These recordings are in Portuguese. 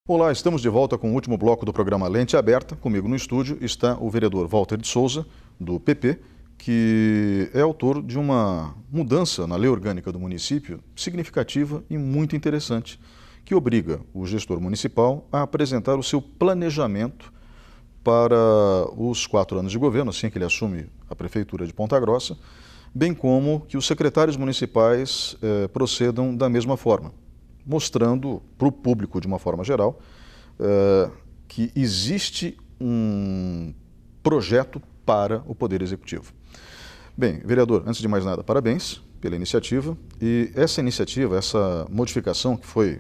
Olá, estamos de volta com o último bloco do programa Lente Aberta. Comigo no estúdio está o vereador Walter de Souza, do PP, que é autor de uma mudança na lei orgânica do município significativa e muito interessante, que obriga o gestor municipal a apresentar o seu planejamento para os 4 anos de governo, assim que ele assume a prefeitura de Ponta Grossa, bem como que os secretários municipais procedam da mesma forma, mostrando para o público, de uma forma geral, que existe um projeto para o Poder Executivo. Bem, vereador, antes de mais nada, parabéns pela iniciativa. E essa iniciativa, essa modificação que foi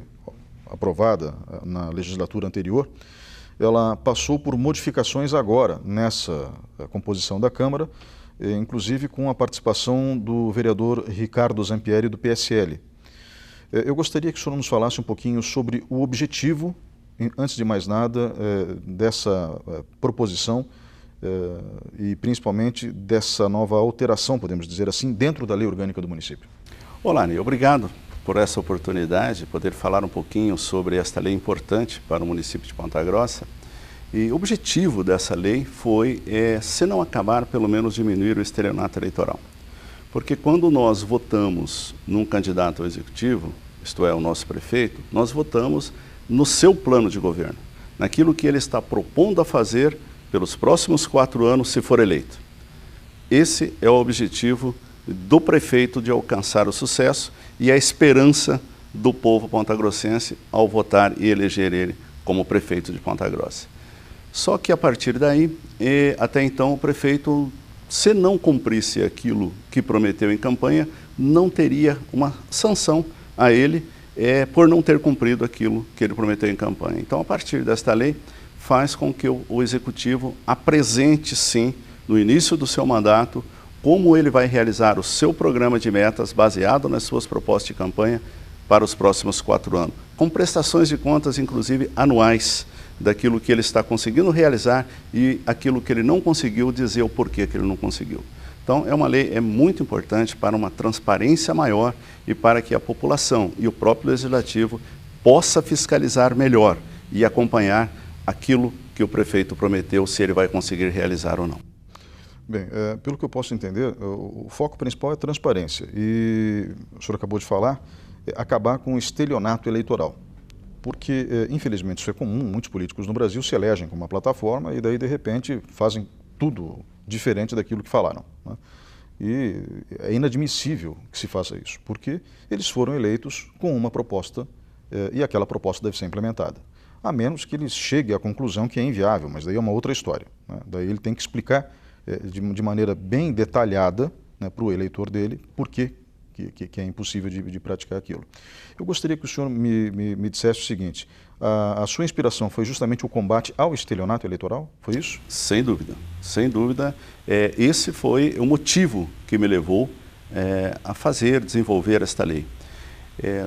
aprovada na legislatura anterior, ela passou por modificações agora, nessa composição da Câmara, inclusive com a participação do vereador Ricardo Zampieri, do PSL. Eu gostaria que o senhor nos falasse um pouquinho sobre o objetivo, antes de mais nada, dessa proposição e principalmente dessa nova alteração, podemos dizer assim, dentro da lei orgânica do município. Olá, Ney, obrigado por essa oportunidade de poder falar um pouquinho sobre esta lei importante para o município de Ponta Grossa. E o objetivo dessa lei foi, se não acabar, pelo menos diminuir o estelionato eleitoral. Porque quando nós votamos num candidato ao executivo, isto é, o nosso prefeito, nós votamos no seu plano de governo, naquilo que ele está propondo a fazer pelos próximos 4 anos, se for eleito. Esse é o objetivo do prefeito de alcançar o sucesso e a esperança do povo pontagrossense ao votar e eleger ele como prefeito de Ponta Grossa. Só que a partir daí, até então, o prefeito, se não cumprisse aquilo que prometeu em campanha, não teria uma sanção a ele por não ter cumprido aquilo que ele prometeu em campanha. Então, a partir desta lei, faz com que o Executivo apresente, sim, no início do seu mandato, como ele vai realizar o seu programa de metas baseado nas suas propostas de campanha para os próximos 4 anos, com prestações de contas, inclusive, anuais, daquilo que ele está conseguindo realizar e aquilo que ele não conseguiu, dizer o porquê que ele não conseguiu. Então, é uma lei muito importante para uma transparência maior e para que a população e o próprio Legislativo possa fiscalizar melhor e acompanhar aquilo que o prefeito prometeu, se ele vai conseguir realizar ou não. Bem, pelo que eu posso entender, o foco principal é transparência e o senhor acabou de falar, acabar com o estelionato eleitoral. Porque, infelizmente, isso é comum, muitos políticos no Brasil se elegem com uma plataforma e daí, de repente, fazem tudo diferente daquilo que falaram, né? E é inadmissível que se faça isso, porque eles foram eleitos com uma proposta e aquela proposta deve ser implementada. A menos que eles cheguem à conclusão que é inviável, mas daí é uma outra história, né? Daí ele tem que explicar de maneira bem detalhada, né, para o eleitor dele por que é impossível de praticar aquilo. Eu gostaria que o senhor me dissesse o seguinte, a sua inspiração foi justamente o combate ao estelionato eleitoral? Foi isso? Sem dúvida, sem dúvida. Esse foi o motivo que me levou a desenvolver esta lei.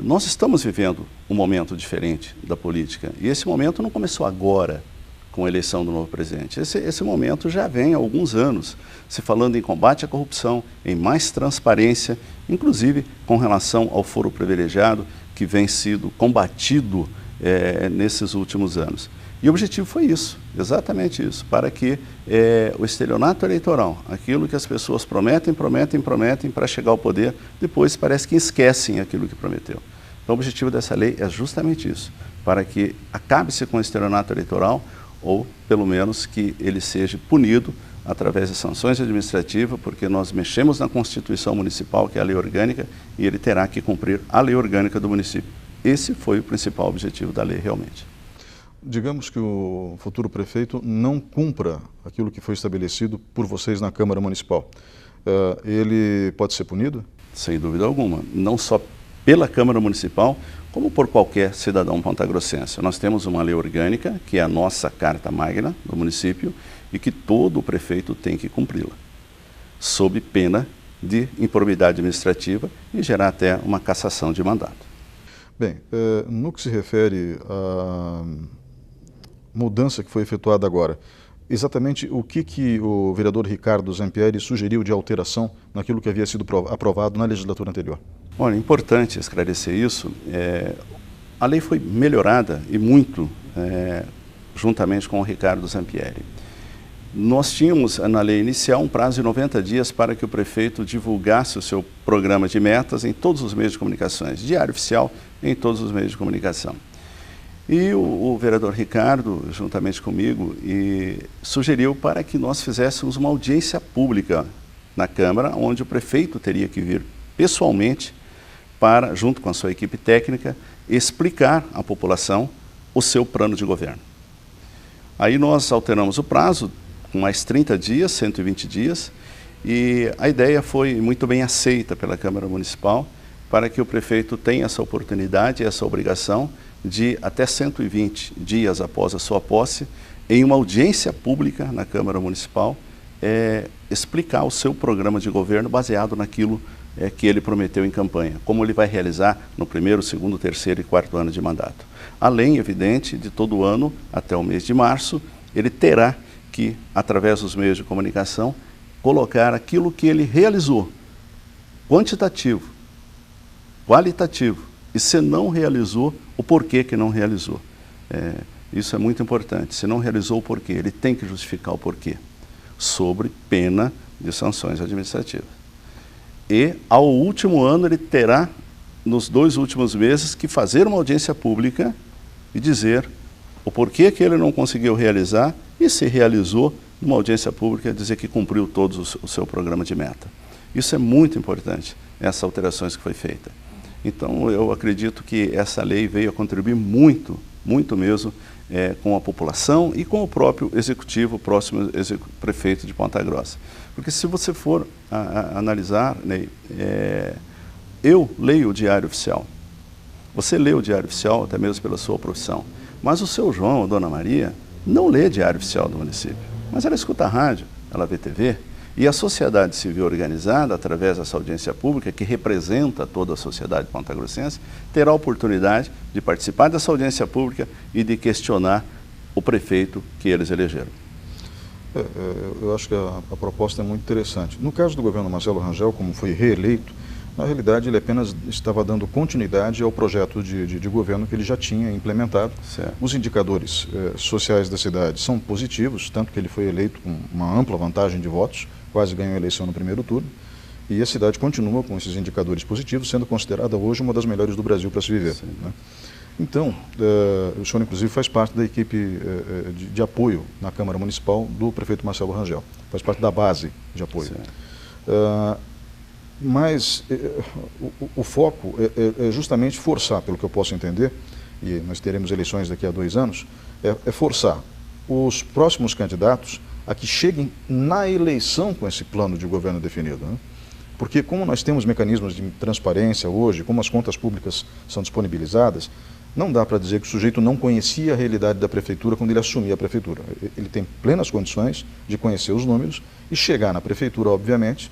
Nós estamos vivendo um momento diferente da política e esse momento não começou agora, com a eleição do novo presidente. Esse momento já vem há alguns anos, se falando em combate à corrupção, em mais transparência, inclusive com relação ao foro privilegiado, que vem sido combatido nesses últimos anos. E o objetivo foi isso, exatamente isso, para que o estelionato eleitoral, aquilo que as pessoas prometem para chegar ao poder, depois parece que esquecem aquilo que prometeu. Então o objetivo dessa lei é justamente isso, para que acabe-se com o estelionato eleitoral, ou pelo menos que ele seja punido através de sanções administrativas, porque nós mexemos na Constituição Municipal, que é a lei orgânica, e ele terá que cumprir a lei orgânica do município. Esse foi o principal objetivo da lei, realmente. Digamos que o futuro prefeito não cumpra aquilo que foi estabelecido por vocês na Câmara Municipal. Ele pode ser punido? Sem dúvida alguma. Não só pela Câmara Municipal, como por qualquer cidadão pontagrossense. Nós temos uma lei orgânica, que é a nossa Carta Magna do município, e que todo prefeito tem que cumpri-la, sob pena de improbidade administrativa e gerar até uma cassação de mandato. Bem, no que se refere à mudança que foi efetuada agora, exatamente o que o vereador Ricardo Zampieri sugeriu de alteração naquilo que havia sido aprovado na legislatura anterior? Olha, é importante esclarecer isso. A lei foi melhorada e muito juntamente com o Ricardo Zampieri. Nós tínhamos na lei inicial um prazo de 90 dias para que o prefeito divulgasse o seu programa de metas em todos os meios de comunicação, diário oficial em todos os meios de comunicação. E o vereador Ricardo, juntamente comigo, sugeriu para que nós fizéssemos uma audiência pública na Câmara, onde o prefeito teria que vir pessoalmente para, junto com a sua equipe técnica, explicar à população o seu plano de governo. Aí nós alteramos o prazo, com mais 30 dias, 120 dias, e a ideia foi muito bem aceita pela Câmara Municipal para que o prefeito tenha essa oportunidade e essa obrigação de, até 120 dias após a sua posse, em uma audiência pública na Câmara Municipal, explicar o seu programa de governo baseado naquilo que ele prometeu em campanha, como ele vai realizar no primeiro, segundo, terceiro e quarto ano de mandato. Além, evidente, de todo ano, até o mês de março, ele terá que, através dos meios de comunicação, colocar aquilo que ele realizou, quantitativo, qualitativo, e se não realizou, o porquê que não realizou. Isso é muito importante. Se não realizou o porquê, ele tem que justificar o porquê, sobre pena de sanções administrativas. E, ao último ano, ele terá, nos 2 últimos meses, que fazer uma audiência pública e dizer o porquê que ele não conseguiu realizar e, se realizou, numa audiência pública, dizer que cumpriu todo o seu programa de meta. Isso é muito importante, essas alterações que foi feita. Então, eu acredito que essa lei veio a contribuir muito, muito mesmo, com a população e com o próprio executivo, o próximo prefeito de Ponta Grossa. Porque se você for analisar, Ney, eu leio o Diário Oficial. Você lê o Diário Oficial, até mesmo pela sua profissão. Mas o seu João, a dona Maria, não lê Diário Oficial do município. Mas ela escuta a rádio, ela vê TV. E a sociedade civil organizada, através dessa audiência pública, que representa toda a sociedade pontagrossense, terá a oportunidade de participar dessa audiência pública e de questionar o prefeito que eles elegeram. Eu acho que a proposta é muito interessante. No caso do governo Marcelo Rangel, como foi reeleito, na realidade ele apenas estava dando continuidade ao projeto de governo que ele já tinha implementado. Certo. Os indicadores sociais da cidade são positivos, tanto que ele foi eleito com uma ampla vantagem de votos, quase ganhou a eleição no primeiro turno, e a cidade continua com esses indicadores positivos, sendo considerada hoje uma das melhores do Brasil para se viver. Né? Então, o senhor inclusive faz parte da equipe de apoio na Câmara Municipal do prefeito Marcelo Rangel, faz parte da base de apoio. Mas o foco é justamente forçar, pelo que eu posso entender, e nós teremos eleições daqui a 2 anos, é forçar os próximos candidatos a que cheguem na eleição com esse plano de governo definido. Né? Porque como nós temos mecanismos de transparência hoje, como as contas públicas são disponibilizadas, não dá para dizer que o sujeito não conhecia a realidade da prefeitura quando ele assumia a prefeitura. Ele tem plenas condições de conhecer os números e chegar na prefeitura, obviamente,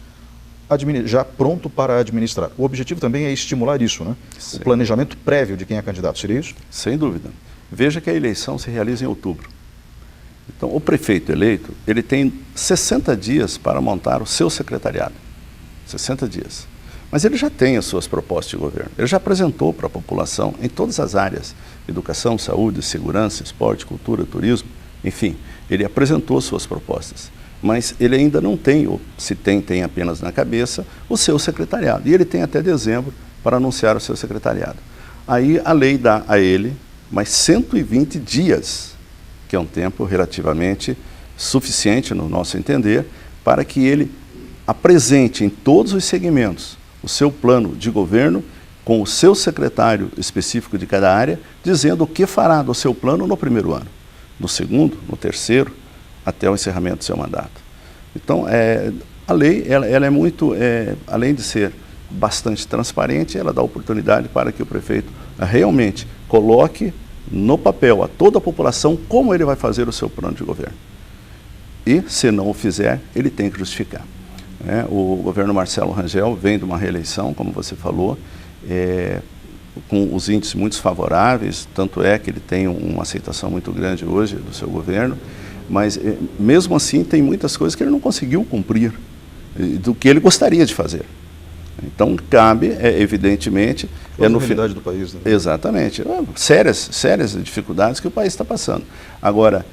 já pronto para administrar. O objetivo também é estimular isso, né? O planejamento prévio de quem é candidato, seria isso? Sem dúvida. Veja que a eleição se realiza em outubro. Então, o prefeito eleito, ele tem 60 dias para montar o seu secretariado. 60 dias. Mas ele já tem as suas propostas de governo. Ele já apresentou para a população em todas as áreas, educação, saúde, segurança, esporte, cultura, turismo, enfim, ele apresentou suas propostas. Mas ele ainda não tem, ou se tem apenas na cabeça, o seu secretariado. E ele tem até dezembro para anunciar o seu secretariado. Aí a lei dá a ele mais 120 dias, que é um tempo relativamente suficiente, no nosso entender, para que ele apresente em todos os segmentos o seu plano de governo com o seu secretário específico de cada área, dizendo o que fará do seu plano no primeiro ano, no segundo, no terceiro, até o encerramento do seu mandato. Então, a lei ela é muito, além de ser bastante transparente, ela dá oportunidade para que o prefeito realmente coloque no papel a toda a população como ele vai fazer o seu plano de governo. E, se não o fizer, ele tem que justificar. O governo Marcelo Rangel vem de uma reeleição, como você falou, com os índices muito favoráveis, tanto é que ele tem uma aceitação muito grande hoje do seu governo, mas mesmo assim tem muitas coisas que ele não conseguiu cumprir do que ele gostaria de fazer. Então, cabe, evidentemente... É no realidade do país, né? Exatamente. Sérias dificuldades que o país está passando. Agora,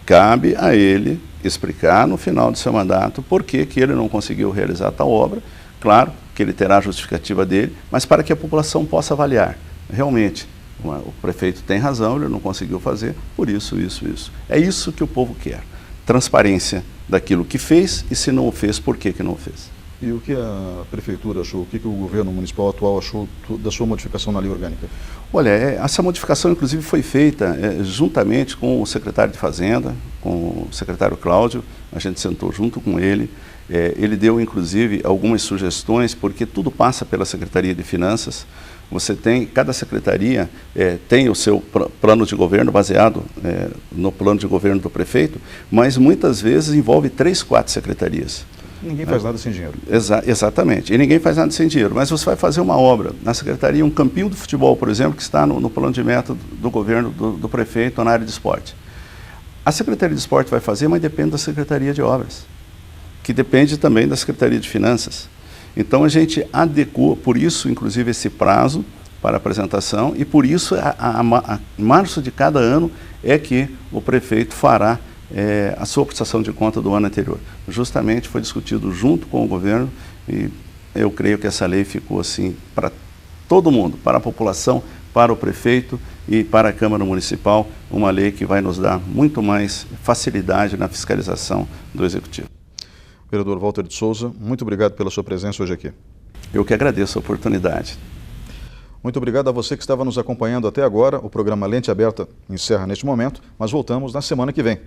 cabe a ele explicar no final do seu mandato por que ele não conseguiu realizar tal obra. Claro que ele terá a justificativa dele, mas para que a população possa avaliar. Realmente, o prefeito tem razão, ele não conseguiu fazer, por isso. É isso que o povo quer. Transparência daquilo que fez e se não o fez, por que não o fez. E o que a prefeitura achou, o que o governo municipal atual achou da sua modificação na lei orgânica? Olha, essa modificação inclusive foi feita juntamente com o secretário de Fazenda, com o secretário Cláudio, a gente sentou junto com ele, ele deu inclusive algumas sugestões, porque tudo passa pela Secretaria de Finanças. Você tem, cada secretaria tem o seu plano de governo baseado no plano de governo do prefeito, mas muitas vezes envolve 3, 4 secretarias. Ninguém faz nada sem dinheiro. Exatamente, e ninguém faz nada sem dinheiro, mas você vai fazer uma obra na secretaria, um campinho de futebol, por exemplo, que está no plano de meta do governo do prefeito na área de esporte. A Secretaria de Esporte vai fazer, mas depende da Secretaria de Obras, que depende também da Secretaria de Finanças. Então a gente adequou, por isso inclusive esse prazo para apresentação, e por isso a março de cada ano é que o prefeito fará a sua prestação de conta do ano anterior. Justamente foi discutido junto com o governo e eu creio que essa lei ficou assim para todo mundo, para a população, para o prefeito e para a Câmara Municipal, uma lei que vai nos dar muito mais facilidade na fiscalização do Executivo. Vereador Walter de Souza, muito obrigado pela sua presença hoje aqui. Eu que agradeço a oportunidade. Muito obrigado a você que estava nos acompanhando até agora. O programa Lente Aberta encerra neste momento, mas voltamos na semana que vem.